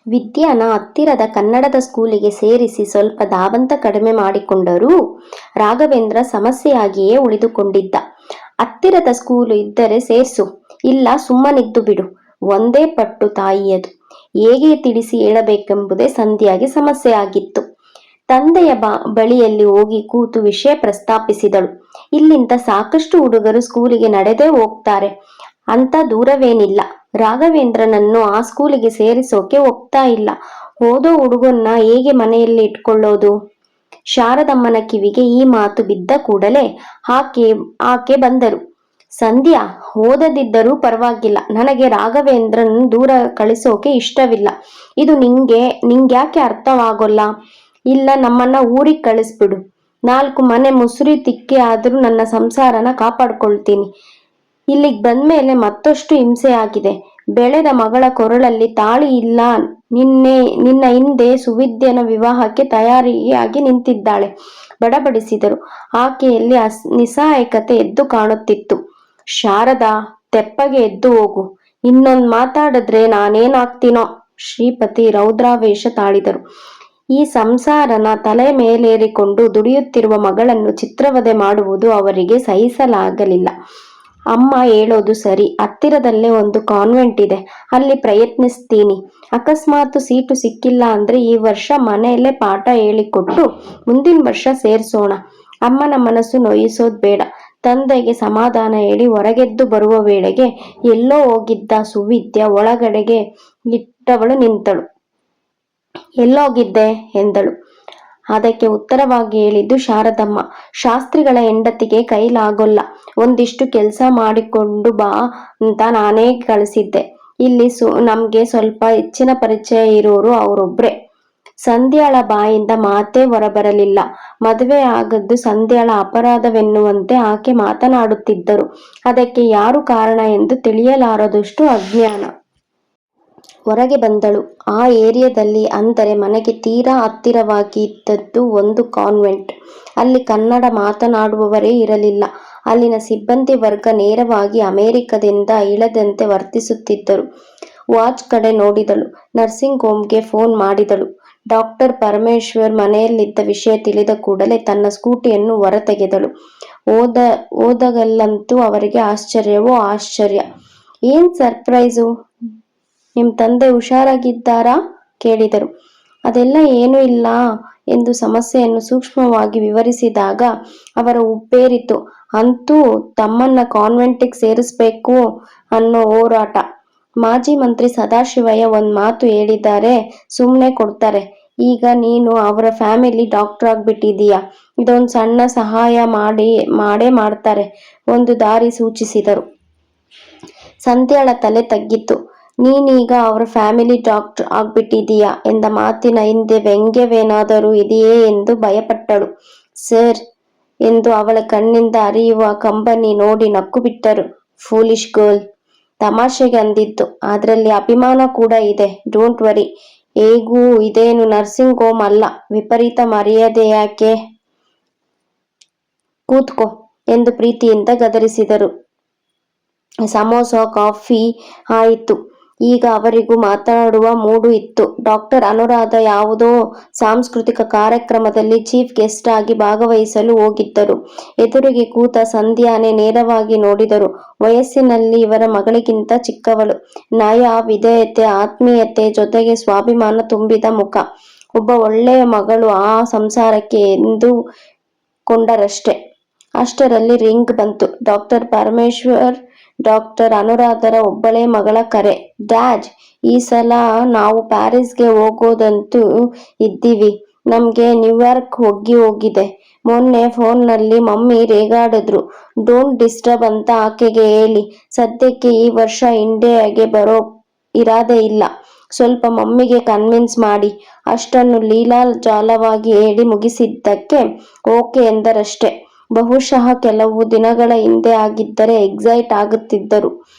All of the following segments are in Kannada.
ವಿದ್ಯಾನ ಹತ್ತಿರದ ಕನ್ನಡದ ಸ್ಕೂಲಿಗೆ ಸೇರಿಸಿ ಸ್ವಲ್ಪ ಧಾವಂತ ಕಡಿಮೆ ಮಾಡಿಕೊಂಡರೂ ರಾಘವೇಂದ್ರ ಸಮಸ್ಯೆಯಾಗಿಯೇ ಉಳಿದುಕೊಂಡಿದ್ದ. ಹತ್ತಿರದ ಸ್ಕೂಲು ಇದ್ದರೆ ಸೇರ್ಸು, ಇಲ್ಲ ಸುಮ್ಮನಿದ್ದು ಬಿಡು. ಒಂದೇ ಪಟ್ಟು ತಾಯಿಯದು. ಹೇಗೆ ತಿಳಿಸಿ ಹೇಳಬೇಕೆಂಬುದೇ ಸಂಧ್ಯಾಗೆ ಸಮಸ್ಯೆಯಾಗಿತ್ತು. ತಂದೆಯ ಬಳಿಯಲ್ಲಿ ಹೋಗಿ ಕೂತು ವಿಷಯ ಪ್ರಸ್ತಾಪಿಸಿದಳು. ಇಲ್ಲಿಂದ ಸಾಕಷ್ಟು ಹುಡುಗರು ಸ್ಕೂಲಿಗೆ ನಡೆದೇ ಹೋಗ್ತಾರೆ, ಅಂತ ದೂರವೇನಿಲ್ಲ. ರಾಘವೇಂದ್ರನನ್ನು ಆ ಸ್ಕೂಲಿಗೆ ಸೇರಿಸೋಕೆ ಒಪ್ತಾ ಇಲ್ಲ. ಓದೋ ಹುಡುಗನ್ನ ಹೇಗೆ ಮನೆಯಲ್ಲಿ ಇಟ್ಕೊಳ್ಳೋದು? ಶಾರದಮ್ಮನ ಕಿವಿಗೆ ಈ ಮಾತು ಬಿದ್ದ ಕೂಡಲೇ ಆಕೆ ಬಂದರು. ಸಂಧ್ಯಾ, ಓದದಿದ್ದರೂ ಪರವಾಗಿಲ್ಲ, ನನಗೆ ರಾಘವೇಂದ್ರನ್ ದೂರ ಕಳಿಸೋಕೆ ಇಷ್ಟವಿಲ್ಲ. ಇದು ನಿಂಗ್ಯಾಕೆ ಅರ್ಥವಾಗೋಲ್ಲ? ಇಲ್ಲ, ನಮ್ಮನ್ನ ಊರಿಗೆ ಕಳಿಸ್ಬಿಡು. 4 ಮನೆ ಮುಸುರಿ ತಿಕ್ಕಿ ಆದ್ರೂ ನನ್ನ ಸಂಸಾರನ ಕಾಪಾಡ್ಕೊಳ್ತೀನಿ. ಇಲ್ಲಿಗೆ ಬಂದ್ಮೇಲೆ ಮತ್ತಷ್ಟು ಹಿಂಸೆ ಆಗಿದೆ. ಬೆಳೆದ ಮಗಳ ಕೊರಳಲ್ಲಿ ತಾಳಿ ಇಲ್ಲ. ನಿನ್ನ ಹಿಂದೆ ಸುವಿದ್ಯನ ವಿವಾಹಕ್ಕೆ ತಯಾರಿಯಾಗಿ ನಿಂತಿದ್ದಾಳೆ. ಬಡಬಡಿಸಿದರು. ಆಕೆಯಲ್ಲಿ ನಿಸ್ಸಹಾಯಕತೆ ಎದ್ದು ಕಾಣುತ್ತಿತ್ತು. ಶಾರದಾ, ತೆಪ್ಪಗೆ ಎದ್ದು ಹೋಗು. ಇನ್ನೊಂದು ಮಾತಾಡಿದ್ರೆ ನಾನೇನಾಗ್ತೀನೋ. ಶ್ರೀಪತಿ ರೌದ್ರಾವೇಶ ತಾಳಿದರು. ಈ ಸಂಸಾರನ ತಲೆ ಮೇಲೇರಿಕೊಂಡು ದುಡಿಯುತ್ತಿರುವ ಮಗಳನ್ನು ಚಿತ್ರವಧೆ ಮಾಡುವುದು ಅವರಿಗೆ ಸಹಿಸಲಾಗಲಿಲ್ಲ. ಅಮ್ಮ ಹೇಳೋದು ಸರಿ, ಹತ್ತಿರದಲ್ಲೇ ಒಂದು ಕಾನ್ವೆಂಟ್ ಇದೆ, ಅಲ್ಲಿ ಪ್ರಯತ್ನಿಸ್ತೀನಿ. ಅಕಸ್ಮಾತ್ ಸೀಟು ಸಿಕ್ಕಿಲ್ಲ ಅಂದ್ರೆ ಈ ವರ್ಷ ಮನೆಯಲ್ಲೇ ಪಾಠ ಹೇಳಿಕೊಟ್ಟು ಮುಂದಿನ ವರ್ಷ ಸೇರ್ಸೋಣ. ಅಮ್ಮನ ಮನಸ್ಸು ನೋಯಿಸೋದ್ ಬೇಡ. ತಂದೆಗೆ ಸಮಾಧಾನ ಹೇಳಿ ಹೊರಗೆದ್ದು ಬರುವ ವೇಳೆಗೆ ಎಲ್ಲೋ ಹೋಗಿದ್ದ ಸುವಿದ್ಯ ಒಳಗಡೆಗೆ ಇಟ್ಟವಳು ನಿಂತಳು. ಎಲ್ಲೋಗಿದ್ದೆ ಎಂದಳು. ಅದಕ್ಕೆ ಉತ್ತರವಾಗಿ ಹೇಳಿದ್ದು ಶಾರದಮ್ಮ. ಶಾಸ್ತ್ರಿಗಳ ಹೆಂಡತಿಗೆ ಕೈಲಾಗೋಲ್ಲ, ಒಂದಿಷ್ಟು ಕೆಲಸ ಮಾಡಿಕೊಂಡು ಬಾ ಅಂತ ನಾನೇ ಕಳಿಸಿದ್ದೆ. ಇಲ್ಲಿ ನಮ್ಗೆ ಸ್ವಲ್ಪ ಹೆಚ್ಚಿನ ಪರಿಚಯ ಇರೋರು ಅವರೊಬ್ರೆ. ಸಂಧ್ಯಾಳ ಬಾಯಿಂದ ಮಾತೇ ಹೊರಬರಲಿಲ್ಲ. ಮದುವೆ ಆಗದ್ದು ಸಂಧ್ಯಾಳ ಅಪರಾಧವೆನ್ನುವಂತೆ ಆಕೆ ಮಾತನಾಡುತ್ತಿದ್ದರು. ಅದಕ್ಕೆ ಯಾರು ಕಾರಣ ಎಂದು ತಿಳಿಯಲಾರದಷ್ಟು ಅಜ್ಞಾನ. ಹೊರಗೆ ಬಂದಳು. ಆ ಏರಿಯಾದಲ್ಲಿ, ಅಂದರೆ ಮನೆಗೆ ತೀರಾ ಹತ್ತಿರವಾಗಿ ಇದ್ದದ್ದು ಒಂದು ಕಾನ್ವೆಂಟ್. ಅಲ್ಲಿ ಕನ್ನಡ ಮಾತನಾಡುವವರೇ ಇರಲಿಲ್ಲ. ಅಲ್ಲಿನ ಸಿಬ್ಬಂದಿ ವರ್ಗ ನೇರವಾಗಿ ಅಮೆರಿಕದಿಂದ ಇಳದಂತೆ ವರ್ತಿಸುತ್ತಿದ್ದರು. ವಾಚ್ ಕಡೆ ನೋಡಿದಳು. ನರ್ಸಿಂಗ್ ಹೋಮ್ಗೆ ಫೋನ್ ಮಾಡಿದಳು. ಡಾಕ್ಟರ್ ಪರಮೇಶ್ವರ್ ಮನೆಯಲ್ಲಿದ್ದ ವಿಷಯ ತಿಳಿದ ಕೂಡಲೇ ತನ್ನ ಸ್ಕೂಟಿಯನ್ನು ಹೊರತೆಗೆದಳು. ಹೋದಗಲ್ಲಂತೂ ಅವರಿಗೆ ಆಶ್ಚರ್ಯವೋ ಆಶ್ಚರ್ಯ. ಏನ್ ಸರ್ಪ್ರೈಸು? ನಿಮ್ ತಂದೆ ಹುಷಾರಾಗಿದ್ದಾರಾ ಕೇಳಿದರು. ಅದೆಲ್ಲ ಏನೂ ಇಲ್ಲ ಎಂದು ಸಮಸ್ಯೆಯನ್ನು ಸೂಕ್ಷ್ಮವಾಗಿ ವಿವರಿಸಿದಾಗ ಅವರ ಉಬ್ಬೇರಿತು. ಅಂತೂ ತಮ್ಮನ್ನ ಕಾನ್ವೆಂಟಿಗೆ ಸೇರಿಸ್ಬೇಕು ಅನ್ನೋ ಹೋರಾಟ. ಮಾಜಿ ಮಂತ್ರಿ ಸದಾಶಿವಯ್ಯ ಒಂದ್ ಮಾತು ಹೇಳಿದ್ದಾರೆ, ಸುಮ್ನೆ ಕೊಡ್ತಾರೆ. ಈಗ ನೀನು ಅವರ ಫ್ಯಾಮಿಲಿ ಡಾಕ್ಟರ್ ಆಗ್ಬಿಟ್ಟಿದೀಯ, ಇದೊಂದು ಸಣ್ಣ ಸಹಾಯ ಮಾಡೇ ಮಾಡ್ತಾರೆ. ಒಂದು ದಾರಿ ಸೂಚಿಸಿದರು. ಸಂಧ್ಯಾಳ ತಲೆ ತಗ್ಗಿತು. ನೀನೀಗ ಅವರ ಫ್ಯಾಮಿಲಿ ಡಾಕ್ಟರ್ ಆಗ್ಬಿಟ್ಟಿದೀಯ ಎಂದ ಮಾತಿನ ಹಿಂದೆ ವ್ಯಂಗ್ಯವೇನಾದರೂ ಇದೆಯೇ ಎಂದು ಭಯಪಟ್ಟಳು. ಸರ್ ಎಂದು ಅವಳ ಕಣ್ಣಿಂದ ಹರಿಯುವ ಕಂಬನಿ ನೋಡಿ ನಕ್ಕು ಬಿಟ್ಟರು. ಫೂಲಿಶ್ ಗರ್ಲ್, ತಮಾಷೆಗೆ ಅಂದಿದ್ದು, ಅದರಲ್ಲಿ ಅಭಿಮಾನ ಕೂಡ ಇದೆ. Don't worry. ಹೇಗೂ ಇದೇನು ನರ್ಸಿಂಗ್ ಹೋಮ್ ಅಲ್ಲ, ವಿಪರೀತ ಮರ್ಯಾದೆ ಯಾಕೆ? ಕೂತ್ಕೋ ಎಂದು ಪ್ರೀತಿಯಿಂದ ಗದರಿಸಿದರು. ಸಮೋಸ ಕಾಫಿ ಆಯಿತು. ಈಗ ಅವರಿಗೂ ಮಾತನಾಡುವ ಮೂಡು ಇತ್ತು. ಡಾಕ್ಟರ್ ಅನುರಾಧ ಯಾವುದೋ ಸಾಂಸ್ಕೃತಿಕ ಕಾರ್ಯಕ್ರಮದಲ್ಲಿ ಚೀಫ್ ಗೆಸ್ಟ್ ಆಗಿ ಭಾಗವಹಿಸಲು ಹೋಗಿದ್ದರು. ಎದುರಿಗೆ ಕೂತ ಸಂಧ್ಯಾನೆ ನೇರವಾಗಿ ನೋಡಿದರು. ವಯಸ್ಸಿನಲ್ಲಿ ಇವರ ಮಗಳಿಗಿಂತ ಚಿಕ್ಕವಳು. ನಯ, ವಿಧೇಯತೆ, ಆತ್ಮೀಯತೆ ಜೊತೆಗೆ ಸ್ವಾಭಿಮಾನ ತುಂಬಿದ ಮುಖ. ಒಬ್ಬ ಒಳ್ಳೆಯ ಮಗಳು ಆ ಸಂಸಾರಕ್ಕೆ ಎಂದು ಕೊಂಡರಷ್ಟೆ. ಅಷ್ಟರಲ್ಲಿ ರಿಂಗ್ ಬಂತು. ಡಾಕ್ಟರ್ ಪರಮೇಶ್ವರ್, ಡಾಕ್ಟರ್ ಅನುರಾಧರ ಒಬ್ಬಳೇ ಮಗಳ ಕರೆ. ಡ್ಯಾಡ್, ಈ ಸಲ ನಾವು ಪ್ಯಾರಿಸ್ಗೆ ಹೋಗೋದಂತೂ ಇದ್ದೀವಿ. ನಮ್ಗೆ ನ್ಯೂಯಾರ್ಕ್ ಹೋಗಿದೆ. ಮೊನ್ನೆ ಫೋನ್ನಲ್ಲಿ ಮಮ್ಮಿ ರೇಗಾಡಿದ್ರು. ಡೋಂಟ್ ಡಿಸ್ಟರ್ಬ್ ಅಂತ ಆಕೆಗೆ ಹೇಳಿ. ಸದ್ಯಕ್ಕೆ ಈ ವರ್ಷ ಇಂಡಿಯಾಗೆ ಬರೋ ಇರಾದೆ ಇಲ್ಲ. ಸ್ವಲ್ಪ ಮಮ್ಮಿಗೆ ಕನ್ವಿನ್ಸ್ ಮಾಡಿ. ಅಷ್ಟನ್ನು ಲೀಲಾ ಜಾಲವಾಗಿ ಹೇಳಿ ಮುಗಿಸಿದ್ದಕ್ಕೆ ಓಕೆ ಎಂದರಷ್ಟೆ. ಬಹುಶಃ ಕೆಲವು ದಿನಗಳ ಹಿಂದೆ ಆಗಿದ್ದರೆ ಎಕ್ಸೈಟ್ ಆಗುತ್ತಿದ್ದರು,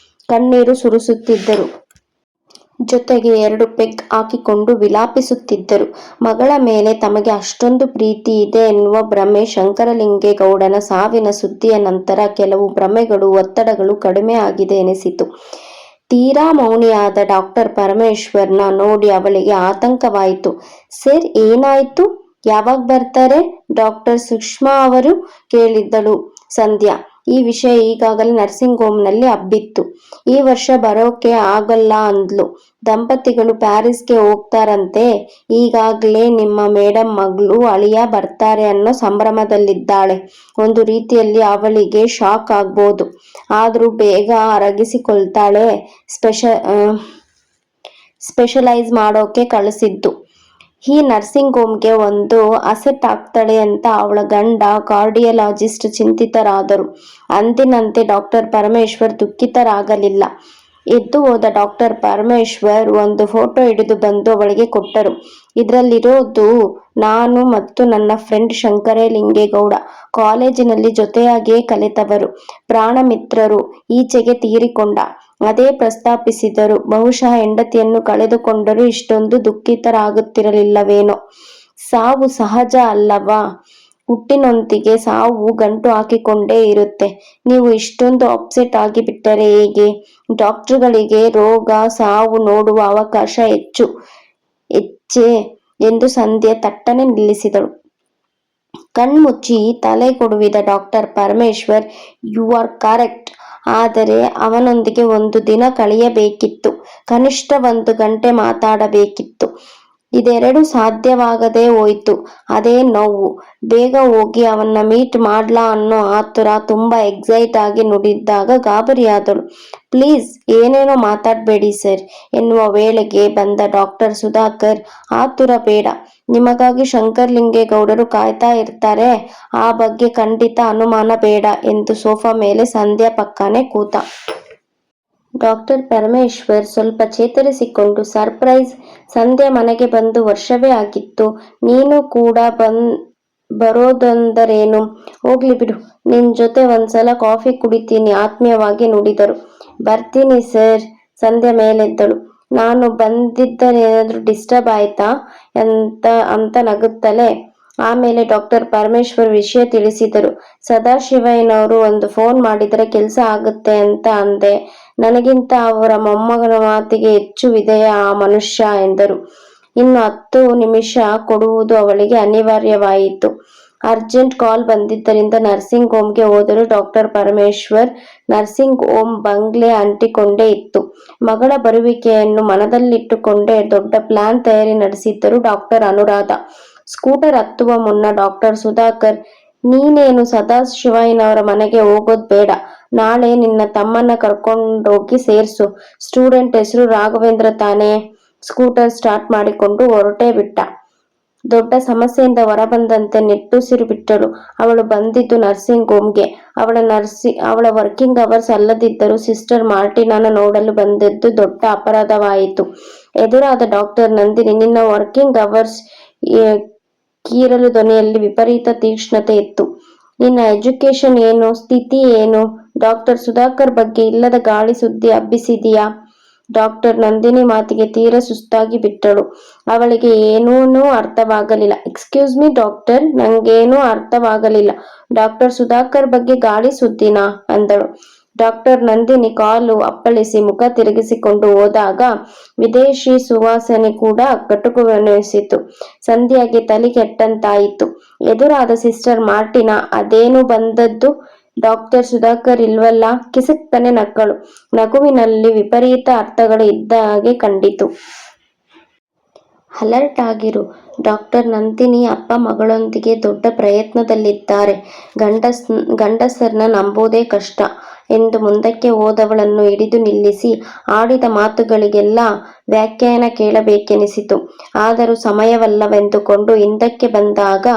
ಕಣ್ಣೀರು ಸುರಿಸುತ್ತಿದ್ದರು. ಜೊತೆಗೆ 2 ಪೆಗ್ ಹಾಕಿಕೊಂಡು ವಿಲಾಪಿಸುತ್ತಿದ್ದರು. ಮಗಳ ಮೇಲೆ ತಮಗೆ ಅಷ್ಟೊಂದು ಪ್ರೀತಿ ಇದೆ ಎನ್ನುವ ಭ್ರಮೆ. ಶಂಕರಲಿಂಗೇಗೌಡನ ಸಾವಿನ ಸುದ್ದಿಯ ನಂತರ ಕೆಲವು ಭ್ರಮೆಗಳು, ಒತ್ತಡಗಳು ಕಡಿಮೆ ಆಗಿದೆ ಎನಿಸಿತು. ತೀರಾ ಮೌನಿಯಾದ ಡಾಕ್ಟರ್ ಪರಮೇಶ್ವರ್ನ ನೋಡಿ ಅವಳಿಗೆ ಆತಂಕವಾಯಿತು. ಸರ್, ಏನಾಯ್ತು? ಯಾವಾಗ ಬರ್ತಾರೆ ಡಾಕ್ಟರ್ ಸುಷ್ಮಾ ಅವರು? ಕೇಳಿದ್ದಳು ಸಂಧ್ಯಾ. ಈ ವಿಷಯ ಈಗಾಗಲೇ ನರ್ಸಿಂಗ್ ಹೋಮ್ನಲ್ಲಿ ಹಬ್ಬಿತ್ತು. ಈ ವರ್ಷ ಬರೋಕೆ ಆಗಲ್ಲ ಅಂದ್ಲು. ದಂಪತಿಗಳು ಪ್ಯಾರಿಸ್ಗೆ ಹೋಗ್ತಾರಂತೆ. ಈಗಾಗಲೇ ನಿಮ್ಮ ಮೇಡಮ್ ಮಗಳು ಅಳಿಯ ಬರ್ತಾರೆ ಅನ್ನೋ ಸಂಭ್ರಮದಲ್ಲಿದ್ದಾಳೆ. ಒಂದು ರೀತಿಯಲ್ಲಿ ಅವಳಿಗೆ ಶಾಕ್ ಆಗ್ಬೋದು. ಆದ್ರೂ ಬೇಗ ಅರಗಿಸಿಕೊಳ್ತಾಳೆ. ಸ್ಪೆಷಲೈಸ್ ಮಾಡೋಕೆ ಕಳಿಸಿದ್ದು. ಈ ನರ್ಸಿಂಗ್ ಹೋಮ್ಗೆ ಒಂದು ಅಸೆಟ್ ಆಗ್ತಾಳೆ ಅಂತ ಅವಳ ಗಂಡ ಕಾರ್ಡಿಯಾಲಜಿಸ್ಟ್ ಚಿಂತಿತರಾದರು. ಅಂದಿನಂತೆ ಡಾಕ್ಟರ್ ಪರಮೇಶ್ವರ್ ದುಃಖಿತರಾಗಲಿಲ್ಲ. ಎದ್ದು ಹೋದ ಡಾಕ್ಟರ್ ಪರಮೇಶ್ವರ್ ಒಂದು ಫೋಟೋ ಹಿಡಿದು ಬಂದು ಅವಳಿಗೆ ಕೊಟ್ಟರು. ಇದರಲ್ಲಿರೋದು ನಾನು ಮತ್ತು ನನ್ನ ಫ್ರೆಂಡ್ ಶಂಕರಲಿಂಗೇಗೌಡ. ಕಾಲೇಜಿನಲ್ಲಿ ಜೊತೆಯಾಗಿಯೇ ಕಲಿತವರು, ಪ್ರಾಣ ಮಿತ್ರರು. ಈಚೆಗೆ ತೀರಿಕೊಂಡ. ಅದೇ ಪ್ರಸ್ತಾಪಿಸಿದರು. ಬಹುಶಃ ಹೆಂಡತಿಯನ್ನು ಕಳೆದುಕೊಂಡರೂ ಇಷ್ಟೊಂದು ದುಃಖಿತರಾಗುತ್ತಿರಲಿಲ್ಲವೇನೋ. ಸಾವು ಸಹಜ ಅಲ್ಲವಾ? ಹುಟ್ಟಿನೊಂದಿಗೆ ಸಾವು ಗಂಟು ಹಾಕಿಕೊಂಡೇ ಇರುತ್ತೆ. ನೀವು ಇಷ್ಟೊಂದು ಅಪ್ಸೆಟ್ ಆಗಿಬಿಟ್ಟರೆ ಹೇಗೆ? ಡಾಕ್ಟರ್ಗಳಿಗೆ ರೋಗ ಸಾವು ನೋಡುವ ಅವಕಾಶ ಹೆಚ್ಚೇ ಎಂದು ಸಂಧ್ಯೆ ತಟ್ಟನೆ ನಿಲ್ಲಿಸಿದಳು. ಕಣ್ಮುಚ್ಚಿ ತಲೆ ಕೊಡುವಿದ doctor Parameshwar, you are correct. ಆದರೆ ಅವನೊಂದಿಗೆ ಒಂದು ದಿನ ಕಳೆಯಬೇಕಿತ್ತು. ಕನಿಷ್ಠ 1 ಗಂಟೆ ಮಾತಾಡಬೇಕಿತ್ತು. ಇದೆರಡೂ ಸಾಧ್ಯವಾಗದೇ ಹೋಯ್ತು. ಅದೇ ನೋವು. ಬೇಗ ಹೋಗಿ ಅವನ್ನ ಮೀಟ್ ಮಾಡ್ಲಾ ಅನ್ನೋ ಆತುರ. ತುಂಬಾ ಎಕ್ಸೈಟ್ ಆಗಿ ನುಡಿದಾಗ ಗಾಬರಿಯಾದಳು. ಪ್ಲೀಸ್ ಏನೇನೋ ಮಾತಾಡ್ಬೇಡಿ ಸರ್ ಎನ್ನುವ ವೇಳೆಗೆ ಬಂದ ಡಾಕ್ಟರ್ ಸುಧಾಕರ್, ಆತುರ ಬೇಡ. ನಿಮಗಾಗಿ ಶಂಕರಲಿಂಗೇಗೌಡರು ಕಾಯ್ತಾ ಇರ್ತಾರೆ. ಆ ಬಗ್ಗೆ ಖಂಡಿತ ಅನುಮಾನ ಬೇಡ ಎಂದು ಸೋಫಾ ಮೇಲೆ ಸಂಧ್ಯಾ ಪಕ್ಕನೆ ಕೂತ. ಡಾಕ್ಟರ್ ಪರಮೇಶ್ವರ್ ಸ್ವಲ್ಪ ಚೇತರಿಸಿಕೊಂಡು, ಸರ್ಪ್ರೈಸ್? ಸಂಧ್ಯಾ ಮನೆಗೆ ಬಂದು ವರ್ಷವೇ ಆಗಿತ್ತು. ನೀನು ಕೂಡ ಬರೋದಂದರೇನು? ಹೋಗ್ಲಿ ಬಿಡು, ನಿನ್ ಜೊತೆ ಒಂದ್ಸಲ ಕಾಫಿ ಕುಡಿತೀನಿ ಆತ್ಮೀಯವಾಗಿ ನುಡಿದರು. ಬರ್ತೀನಿ ಸರ್. ಸಂಧ್ಯಾ ಮೇಲೆದ್ದಳು. ನಾನು ಬಂದಿದ್ದೇನಾದ್ರೂ ಡಿಸ್ಟರ್ಬ್ ಆಯ್ತಾ ಅಂತ ನಗುತ್ತಲೇ ಆಮೇಲೆ ಡಾಕ್ಟರ್ ಪರಮೇಶ್ವರ್ ವಿಷಯ ತಿಳಿಸಿದರು. ಸದಾಶಿವಯ್ಯನವರು ಒಂದು ಫೋನ್ ಮಾಡಿದರೆ ಕೆಲಸ ಆಗುತ್ತೆ ಅಂತ ಅಂದೆ. ನನಗಿಂತ ಅವರ ಮೊಮ್ಮಗನ ಮಾತಿಗೆ ಹೆಚ್ಚು ವಿಧೇಯ ಆ ಮನುಷ್ಯ ಎಂದರು. ಇನ್ನು 10 ನಿಮಿಷ ಕೊಡುವುದು ಅವಳಿಗೆ ಅನಿವಾರ್ಯವಾಯಿತು. ಅರ್ಜೆಂಟ್ ಕಾಲ್ ಬಂದಿದ್ದರಿಂದ ನರ್ಸಿಂಗ್ ಹೋಮ್ಗೆ ಹೋದರು ಡಾಕ್ಟರ್ ಪರಮೇಶ್ವರ್. ನರ್ಸಿಂಗ್ ಹೋಮ್ ಬಂಗ್ಲೆ ಅಂಟಿಕೊಂಡೇ ಇತ್ತು. ಮಗಳ ಬರುವಿಕೆಯನ್ನು ಮನದಲ್ಲಿಟ್ಟುಕೊಂಡೇ ದೊಡ್ಡ ಪ್ಲಾನ್ ತಯಾರಿ ನಡೆಸಿದ್ದರು ಡಾಕ್ಟರ್ ಅನುರಾಧ. ಸ್ಕೂಟರ್ ಹತ್ತುವ ಮುನ್ನ ಡಾಕ್ಟರ್ ಸುಧಾಕರ್, ನೀನೇನು ಸದಾಶಿವಯ್ಯನವರ ಮನೆಗೆ ಹೋಗೋದ್ ಬೇಡ. ನಾಳೆ ನಿನ್ನ ತಮ್ಮನ್ನ ಕರ್ಕೊಂಡೋಗಿ ಸೇರ್ಸು. ಸ್ಟೂಡೆಂಟ್ ಹೆಸರು ರಾಘವೇಂದ್ರ ತಾನೇ? ಸ್ಕೂಟರ್ ಸ್ಟಾರ್ಟ್ ಮಾಡಿಕೊಂಡು ಹೊರಟೇ ಬಿಟ್ಟ. ದೊಡ್ಡ ಸಮಸ್ಯೆಯಿಂದ ಹೊರಬಂದಂತೆ ನಿಟ್ಟುಸಿರು ಬಿಟ್ಟಳು. ಅವಳು ಬಂದಿದ್ದು ನರ್ಸಿಂಗ್ ಹೋಮ್ಗೆ. ಅವಳ ವರ್ಕಿಂಗ್ ಅವರ್ಸ್ ಅಲ್ಲದಿದ್ದರೂ ಸಿಸ್ಟರ್ ಮಾರ್ಟಿನಾನ ನೋಡಲು ಬಂದದ್ದು ದೊಡ್ಡ ಅಪರಾಧವಾಯಿತು. ಎದುರಾದ ಡಾಕ್ಟರ್ ನಂದಿನಿ, ನಿನ್ನ ವರ್ಕಿಂಗ್ ಅವರ್ಸ್? ಕೀರಲು ಧ್ವನಿಯಲ್ಲಿ ವಿಪರೀತ ತೀಕ್ಷ್ಣತೆ ಇತ್ತು. ನಿನ್ನ ಎಜುಕೇಶನ್ ಏನು? ಸ್ಥಿತಿ ಏನು? ಡಾಕ್ಟರ್ ಸುಧಾಕರ್ ಬಗ್ಗೆ ಇಲ್ಲದ ಗಾಳಿ ಸುದ್ದಿ ಹಬ್ಬಿಸಿದೀಯಾ? ಡಾಕ್ಟರ್ ನಂದಿನಿ ಮಾತಿಗೆ ತೀರಾ ಸುಸ್ತಾಗಿ ಬಿಟ್ಟಳು. ಅವಳಿಗೆ ಏನೂನೂ ಅರ್ಥವಾಗಲಿಲ್ಲ. ಎಕ್ಸ್ಕ್ಯೂಸ್ ಮಿ ಡಾಕ್ಟರ್, ನಂಗೇನೂ ಅರ್ಥವಾಗಲಿಲ್ಲ. ಡಾಕ್ಟರ್ ಸುಧಾಕರ್ ಬಗ್ಗೆ ಗಾಳಿ ಸುದ್ದಿನಾ? ಅಂದಳು. ಡಾಕ್ಟರ್ ನಂದಿನಿ ಕಾಲು ಅಪ್ಪಳಿಸಿ ಮುಖ ತಿರುಗಿಸಿಕೊಂಡು ಹೋದಾಗ ವಿದೇಶಿ ಸುವಾಸನೆ ಕೂಡ ಕಟುಕವೆನಿಸಿತು. ಸಂಧ್ಯಾಗೆ ತಲೆ ಕೆಟ್ಟಂತಾಯಿತು. ಎದುರಾದ ಸಿಸ್ಟರ್ ಮಾರ್ಟಿನಾ, ಅದೇನು ಬಂದದ್ದು? ಡಾಕ್ಟರ್ ಸುಧಾಕರ್ ಇಲ್ವಲ್ಲ? ಕಿಸಕ್ತಾನೆ ನಕ್ಕಳು. ನಗುವಿನಲ್ಲಿ ವಿಪರೀತ ಅರ್ಥಗಳು ಇದ್ದ ಹಾಗೆ ಕಂಡಿತು. ಅಲರ್ಟ್ ಆಗಿರು. ಡಾಕ್ಟರ್ ನಂದಿನಿ ಅಪ್ಪ ಮಗಳೊಂದಿಗೆ ದೊಡ್ಡ ಪ್ರಯತ್ನದಲ್ಲಿದ್ದಾರೆ. ಗಂಡಸರನ್ನ ನಂಬೋದೇ ಕಷ್ಟ ಎಂದು ಮುಂದಕ್ಕೆ ಹೋದವಳನ್ನು ಹಿಡಿದು ನಿಲ್ಲಿಸಿ, ಆಡಿದ ಮಾತುಗಳಿಗೆಲ್ಲ ವ್ಯಾಖ್ಯಾನ ಕೇಳಬೇಕೆನಿಸಿತು. ಆದರೂ ಸಮಯವಲ್ಲವೆಂದುಕೊಂಡು ಹಿಂದಕ್ಕೆ ಬಂದಾಗ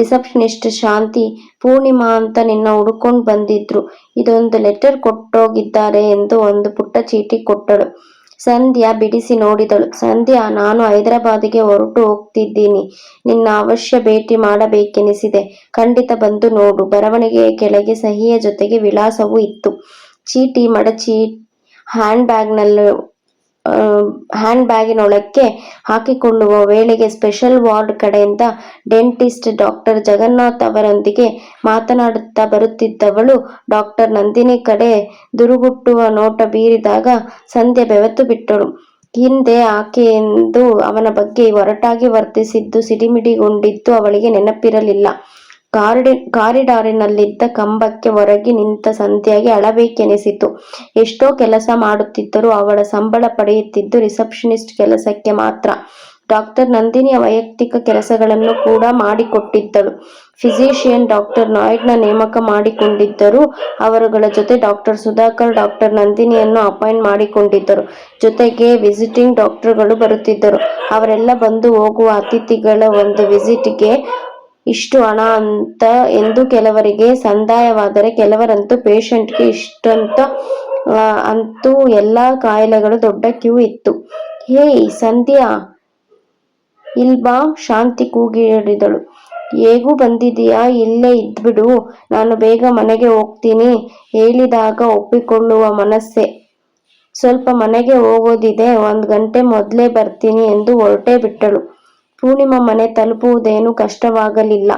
ರಿಸೆಪ್ಷನಿಸ್ಟ್ ಶಾಂತಿ, ಪೂರ್ಣಿಮಾ ಅಂತ ನಿನ್ನ ಹುಡುಕೊಂಡು ಬಂದಿದ್ರು. ಇದೊಂದು ಲೆಟರ್ ಕೊಟ್ಟೋಗಿದ್ದಾರೆ ಎಂದು ಒಂದು ಪುಟ್ಟ ಚೀಟಿ ಕೊಟ್ಟಳು. ಸಂಧ್ಯಾ ಬಿಡಿಸಿ ನೋಡಿದಳು. ಸಂಧ್ಯಾ, ನಾನು ಹೈದರಾಬಾದಿಗೆ ಹೊರಟು ಹೋಗ್ತಿದ್ದೀನಿ. ನಿನ್ನ ಅವಶ್ಯ ಭೇಟಿ ಮಾಡಬೇಕೆನಿಸಿದೆ. ಖಂಡಿತ ಬಂದು ನೋಡು. ಬರವಣಿಗೆಯ ಕೆಳಗೆ ಸಹಿಯ ಜೊತೆಗೆ ವಿಳಾಸವೂ ಇತ್ತು. ಚೀಟಿ ಮಡಚಿ ಹ್ಯಾಂಡ್ ಬ್ಯಾಗ್ನಲ್ಲಿ ಹ್ಯಾಂಡ್ ಬ್ಯಾಗಿನೊಳಕ್ಕೆ ಹಾಕಿಕೊಳ್ಳುವ ವೇಳೆಗೆ ಸ್ಪೆಷಲ್ ವಾರ್ಡ್ ಕಡೆಯಿಂದ ಡೆಂಟಿಸ್ಟ್ ಡಾಕ್ಟರ್ ಜಗನ್ನಾಥ್ ಅವರೊಂದಿಗೆ ಮಾತನಾಡುತ್ತಾ ಬರುತ್ತಿದ್ದವಳು ಡಾಕ್ಟರ್ ನಂದಿನಿ ಕಡೆ ದುರುಗುಟ್ಟುವ ನೋಟ ಬೀರಿದಾಗ ಸಂಧ್ಯಾ ಬೆವೆತು ಬಿಟ್ಟಳು. ಹಿಂದೆ ಆಕೆಯೆಂದು ಅವನ ಬಗ್ಗೆ ಒರಟಾಗಿ ವರ್ತಿಸಿದ್ದು ಸಿಡಿಮಿಡಿಗೊಂಡಿದ್ದು ಅವಳಿಗೆ ನೆನಪಿರಲಿಲ್ಲ. ಕಾರಿಡಾರಿನಲ್ಲಿದ್ದ ಕಂಬಕ್ಕೆ ಒರಗಿ ನಿಂತ ಸಂಧ್ಯಾಗೆ ಅಳಬೇಕೆನಿಸಿತು. ಎಷ್ಟೋ ಕೆಲಸ ಮಾಡುತ್ತಿದ್ದರೂ ಅವಳ ಸಂಬಳ ಪಡೆಯುತ್ತಿದ್ದು ರಿಸೆಪ್ಷನಿಸ್ಟ್ ಕೆಲಸಕ್ಕೆ ಮಾತ್ರ. ಡಾಕ್ಟರ್ ನಂದಿನಿಯ ವೈಯಕ್ತಿಕ ಕೆಲಸಗಳನ್ನು ಕೂಡ ಮಾಡಿಕೊಟ್ಟಿದ್ದಳು. ಫಿಸಿಷಿಯನ್ ಡಾಕ್ಟರ್ ನಾಯ್ಡ್ನ ನೇಮಕ ಮಾಡಿಕೊಂಡಿದ್ದರು. ಅವರುಗಳ ಜೊತೆ ಡಾಕ್ಟರ್ ಸುಧಾಕರ್ ಡಾಕ್ಟರ್ ನಂದಿನಿಯನ್ನು ಅಪಾಯಿಂಟ್ ಮಾಡಿಕೊಂಡಿದ್ದರು. ಜೊತೆಗೆ ವಿಸಿಟಿಂಗ್ ಡಾಕ್ಟರ್ಗಳು ಬರುತ್ತಿದ್ದರು. ಅವರೆಲ್ಲ ಬಂದು ಹೋಗುವ ಅತಿಥಿಗಳ ಒಂದು ವಿಸಿಟ್ಗೆ ಇಷ್ಟು ಹಣ ಅಂತ ಎಂದು ಕೆಲವರಿಗೆ ಸಂದಾಯವಾದರೆ ಕೆಲವರಂತೂ ಪೇಷಂಟ್ಗೆ ಇಷ್ಟಂತ ಅಂತೂ ಎಲ್ಲಾ ಕಾಯಿಲೆಗಳು ದೊಡ್ಡ ಕ್ಯೂ ಇತ್ತು. ಹೇಯ್ ಸಂಧ್ಯಾ, ಇಲ್ಬಾ, ಶಾಂತಿ ಕೂಗಿಡಿದಳು. ಹೇಗೂ ಬಂದಿದೀಯಾ, ಇಲ್ಲೇ ಇದ್ಬಿಡು, ನಾನು ಬೇಗ ಮನೆಗೆ ಹೋಗ್ತೀನಿ ಹೇಳಿದಾಗ ಒಪ್ಪಿಕೊಳ್ಳುವ ಮನಸ್ಸೇ. ಸ್ವಲ್ಪ ಮನೆಗೆ ಹೋಗೋದಿದೆ, 1 ಗಂಟೆ ಮೊದ್ಲೇ ಬರ್ತೀನಿ ಎಂದು ಹೊರಟೇ ಬಿಟ್ಟಳು. ಪೂರ್ಣಿಮಾ ಮನೆ ತಲುಪುವುದೇನು ಕಷ್ಟವಾಗಲಿಲ್ಲ.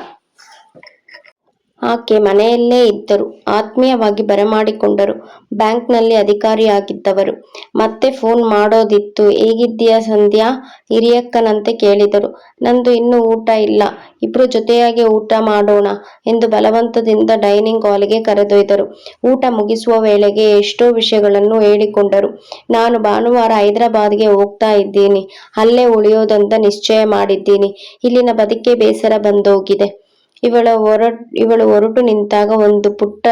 ಆಕೆ ಮನೆಯಲ್ಲೇ ಇದ್ದರು. ಆತ್ಮೀಯವಾಗಿ ಬರಮಾಡಿಕೊಂಡರು. ಬ್ಯಾಂಕ್ನಲ್ಲಿ ಅಧಿಕಾರಿಯಾಗಿದ್ದವರು. ಮತ್ತೆ ಫೋನ್ ಮಾಡೋದಿತ್ತು. ಹೇಗಿದ್ದೀಯಾ ಸಂಧ್ಯಾ, ಹಿರಿಯಕ್ಕನಂತೆ ಕೇಳಿದರು. ನಂದು ಇನ್ನೂ ಊಟ ಇಲ್ಲ, ಇಬ್ರು ಜೊತೆಯಾಗಿ ಊಟ ಮಾಡೋಣ ಎಂದು ಬಲವಂತದಿಂದ ಡೈನಿಂಗ್ ಹಾಲಿಗೆ ಕರೆದೊಯ್ದರು. ಊಟ ಮುಗಿಸುವ ವೇಳೆಗೆ ಎಷ್ಟೋ ವಿಷಯಗಳನ್ನು ಹೇಳಿಕೊಂಡರು. ನಾನು ಭಾನುವಾರ ಹೈದರಾಬಾದ್ಗೆ ಹೋಗ್ತಾ ಇದ್ದೀನಿ, ಅಲ್ಲೇ ಉಳಿಯೋದಂತ ನಿಶ್ಚಯ ಮಾಡಿದ್ದೀನಿ. ಇಲ್ಲಿನ ಬದುಕೇ ಬೇಸರ ಬಂದೋಗಿದೆ. ಇವಳು ಹೊರಟು ನಿಂತಾಗ ಒಂದು ಪುಟ್ಟ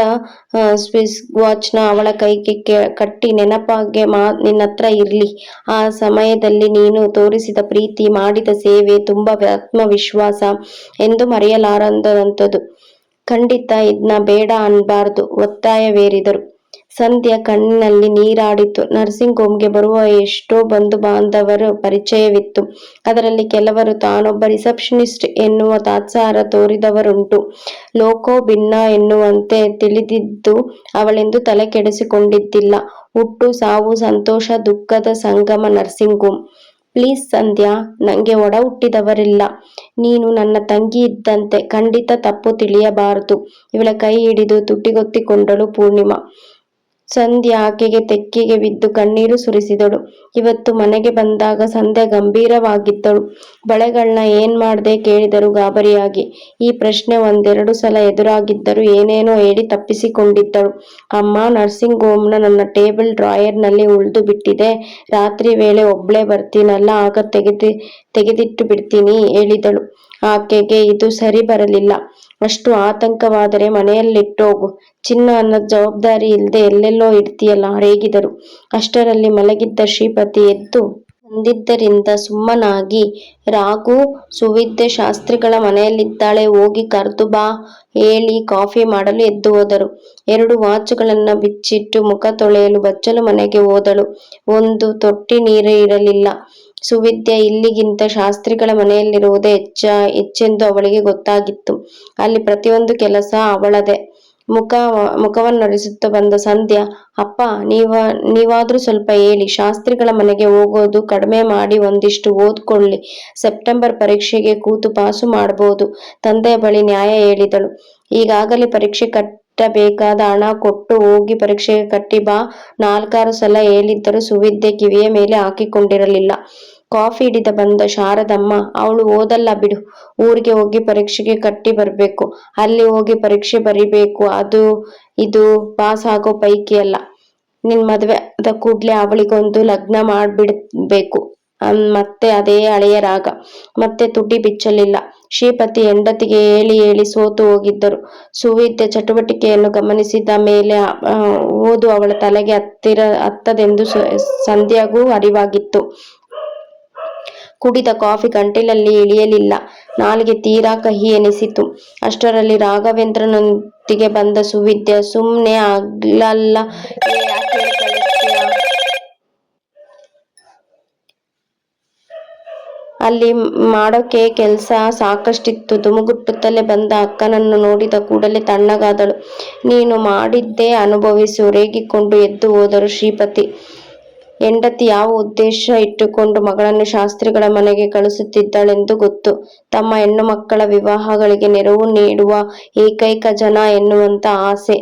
ಸ್ವಿಸ್ ವಾಚ್ನ ಅವಳ ಕೈಗೆ ಕಟ್ಟಿ ನೆನಪಾಗೆ ನಿನ್ನತ್ರ ಇರ್ಲಿ. ಆ ಸಮಯದಲ್ಲಿ ನೀನು ತೋರಿಸಿದ ಪ್ರೀತಿ, ಮಾಡಿದ ಸೇವೆ, ತುಂಬಾ ಆತ್ಮವಿಶ್ವಾಸ ಎಂದು ಮರೆಯಲಾರದಂಥದ್ದು. ಖಂಡಿತ ಇದ್ನ ಬೇಡ ಅನ್ಬಾರ್ದು, ಒತ್ತಾಯವೇರಿದರು. ಸಂಧ್ಯಾ ಕಣ್ಣಿನಲ್ಲಿ ನೀರಾಡಿತು. ನರ್ಸಿಂಗ್ ಹೋಮ್ಗೆ ಬರುವ ಎಷ್ಟೋ ಬಂಧು ಬಾಂಧವರ ಪರಿಚಯವಿತ್ತು. ಅದರಲ್ಲಿ ಕೆಲವರು ತಾನೊಬ್ಬ ರಿಸೆಪ್ಷನಿಸ್ಟ್ ಎನ್ನುವ ತಾತ್ಸಾರ ತೋರಿದವರುಂಟು. ಲೋಕೋ ಭಿನ್ನ ಎನ್ನುವಂತೆ ತಿಳಿದಿದ್ದು ಅವಳೆಂದು ತಲೆ ಕೆಡಿಸಿಕೊಂಡಿದ್ದಿಲ್ಲ. ಹುಟ್ಟು ಸಾವು, ಸಂತೋಷ ದುಃಖದ ಸಂಗಮ ನರ್ಸಿಂಗ್ ಹೋಮ್. ಪ್ಲೀಸ್ ಸಂಧ್ಯಾ, ನಂಗೆ ಒಡ ಹುಟ್ಟಿದವರಿಲ್ಲ, ನೀನು ನನ್ನ ತಂಗಿ ಇದ್ದಂತೆ, ಖಂಡಿತ ತಪ್ಪು ತಿಳಿಯಬಾರದು. ಇವಳ ಕೈ ಹಿಡಿದು ತುಟಿಗೊತ್ತಿಕೊಂಡಳು ಪೂರ್ಣಿಮಾ. ಸಂಧ್ಯಾ ಆಕೆಗೆ ತೆಕ್ಕೆಗೆ ಬಿದ್ದು ಕಣ್ಣೀರು ಸುರಿಸಿದಳು. ಇವತ್ತು ಮನೆಗೆ ಬಂದಾಗ ಸಂಧ್ಯಾ ಗಂಭೀರವಾಗಿದ್ದಳು. ಬಳೆಗಳನ್ನ ಏನ್ ಮಾಡ್ದೆ ಕೇಳಿದರು ಗಾಬರಿಯಾಗಿ. ಈ ಪ್ರಶ್ನೆ 1-2 ಸಲ ಎದುರಾಗಿದ್ದರೂ ಏನೇನೋ ಹೇಳಿ ತಪ್ಪಿಸಿಕೊಂಡಿದ್ದಳು. ಅಮ್ಮ, ನರ್ಸಿಂಗ್ ಹೋಮ್ನ ನನ್ನ ಟೇಬಲ್ ಡ್ರಾಯರ್ನಲ್ಲಿ ಉಳಿದು ಬಿಟ್ಟಿದೆ, ರಾತ್ರಿ ವೇಳೆ ಒಬ್ಳೇ ಬರ್ತೀನಲ್ಲ, ಆಗ ತೆಗೆದಿಟ್ಟು ಬಿಡ್ತೀನಿ ಹೇಳಿದಳು. ಆಕೆಗೆ ಇದು ಸರಿ ಬರಲಿಲ್ಲ. ಅಷ್ಟು ಆತಂಕವಾದರೆ ಮನೆಯಲ್ಲಿಟ್ಟೋಗು, ಚಿನ್ನ ಅನ್ನೋ ಜವಾಬ್ದಾರಿ ಇಲ್ದೆ ಎಲ್ಲೆಲ್ಲೋ ಇಡ್ತೀಯಲ್ಲ, ರೇಗಿದರು. ಅಷ್ಟರಲ್ಲಿ ಮಲಗಿದ್ದ ಶ್ರೀಪತಿ ಎದ್ದು ಬಂದಿದ್ದರಿಂದ ಸುಮ್ಮನಾಗಿ, ರಾಘು, ಸುವಿದ್ಯೆ ಶಾಸ್ತ್ರಿಗಳ ಮನೆಯಲ್ಲಿದ್ದಾಳೆ, ಹೋಗಿ ಕರ್ದು ಬಾ ಹೇಳಿ ಕಾಫಿ ಮಾಡಲು ಎದ್ದು ಹೋದರು. 2 ವಾಚುಗಳನ್ನ ಬಿಚ್ಚಿಟ್ಟು ಮುಖ ತೊಳೆಯಲು ಬಚ್ಚಲು ಮನೆಗೆ ಹೋದಳು. ಒಂದು ತೊಟ್ಟಿ ನೀರು ಇರಲಿಲ್ಲ. ಸುವಿದ್ಯೆ ಇಲ್ಲಿಗಿಂತ ಶಾಸ್ತ್ರಿಗಳ ಮನೆಯಲ್ಲಿರುವುದೇ ಹೆಚ್ಚೆಂದು ಅವಳಿಗೆ ಗೊತ್ತಾಗಿತ್ತು. ಅಲ್ಲಿ ಪ್ರತಿಯೊಂದು ಕೆಲಸ ಅವಳದೇ. ಮುಖವನ್ನೊರೆಸುತ್ತಾ ಬಂದ ಸಂಧ್ಯಾ, ಅಪ್ಪ, ನೀವಾದ್ರೂ ಸ್ವಲ್ಪ ಹೇಳಿ, ಶಾಸ್ತ್ರಿಗಳ ಮನೆಗೆ ಹೋಗೋದು ಕಡಿಮೆ ಮಾಡಿ ಒಂದಿಷ್ಟು ಓದ್ಕೊಳ್ಳಿ, ಸೆಪ್ಟೆಂಬರ್ ಪರೀಕ್ಷೆಗೆ ಕೂತು ಪಾಸು ಮಾಡ್ಬೋದು, ತಂದೆಯ ಬಳಿ ನ್ಯಾಯ ಹೇಳಿದಳು. ಈಗಾಗಲೇ ಪರೀಕ್ಷೆ ಕಟ್ಟಬೇಕಾದ ಹಣ ಕೊಟ್ಟು ಹೋಗಿ ಪರೀಕ್ಷೆಗೆ ಕಟ್ಟಿ ಬಾ 4-6 ಸಲ ಹೇಳಿದ್ದರೂ ಸುವಿದ್ಯೆ ಕಿವಿಯ ಮೇಲೆ ಹಾಕಿಕೊಂಡಿರಲಿಲ್ಲ. ಕಾಫಿ ಹಿಡಿದ ಬಂದ ಶಾರದಮ್ಮ, ಅವಳು ಓದಲ್ಲ ಬಿಡು, ಊರಿಗೆ ಹೋಗಿ ಪರೀಕ್ಷೆಗೆ ಕಟ್ಟಿ ಬರ್ಬೇಕು, ಅಲ್ಲಿ ಹೋಗಿ ಪರೀಕ್ಷೆ ಬರಿಬೇಕು, ಅದು ಇದು ಪಾಸ್ ಆಗೋ ಪೈಕಿ ಅಲ್ಲ. ನಿನ್ ಮದ್ವೆ ಆದ ಕೂಡ್ಲೆ ಅವಳಿಗೊಂದು ಲಗ್ನ ಮಾಡ್ಬಿಡ್ಬೇಕು. ಮತ್ತೆ ಅದೇ ಹಳೆಯ ರಾಗ. ಮತ್ತೆ ತುಟಿ ಬಿಚ್ಚಲಿಲ್ಲ. ಶ್ರೀಪತಿ ಹೆಂಡತಿಗೆ ಹೇಳಿ ಹೇಳಿ ಸೋತು ಹೋಗಿದ್ದರು. ಸುವಿದ್ಯೆ ಚಟುವಟಿಕೆಯನ್ನು ಗಮನಿಸಿದ ಮೇಲೆ ಓದು ಅವಳ ತಲೆಗೆ ಹತ್ತದೆಂದು ಸಂಧ್ಯಾಗೂ ಅರಿವಾಗಿತ್ತು. ಕುಡಿದ ಕಾಫಿ ಗಂಟಲಲ್ಲಿ ಇಳಿಯಲಿಲ್ಲ. ನಾಲಿಗೆ ತೀರಾ ಕಹಿ ಎನಿಸಿತು. ಅಷ್ಟರಲ್ಲಿ ರಾಘವೇಂದ್ರನೊಂದಿಗೆ ಬಂದ ಸುವಿದ್ಯೆ, ಸುಮ್ನೆ ಆಗ್ಲಲ್ಲ, ಅಲ್ಲಿ ಮಾಡೋಕೆ ಕೆಲ್ಸ ಸಾಕಷ್ಟಿತ್ತು. ಧುಮುಗುಟ್ಟುತ್ತಲೇ ಬಂದ ಅಕ್ಕನನ್ನು ನೋಡಿದ ಕೂಡಲೇ ತಣ್ಣಗಾದಳು. ನೀನು ಮಾಡಿದ್ದೇ ಅನುಭವಿಸು, ರೇಗಿಕೊಂಡು ಎದ್ದು ಹೋದರು ಶ್ರೀಪತಿ. ಹೆಂಡತಿ ಯಾವ ಉದ್ದೇಶ ಇಟ್ಟುಕೊಂಡು ಮಗಳನ್ನು ಶಾಸ್ತ್ರಿಗಳ ಮನೆಗೆ ಕಳಿಸುತ್ತಿದ್ದಳೆಂದು ಗೊತ್ತು. ತಮ್ಮ ಹೆಣ್ಣು ಮಕ್ಕಳ ವಿವಾಹಗಳಿಗೆ ನೆರವು ನೀಡುವ ಏಕೈಕ ಜನ ಎನ್ನುವಂತ ಆಸೆ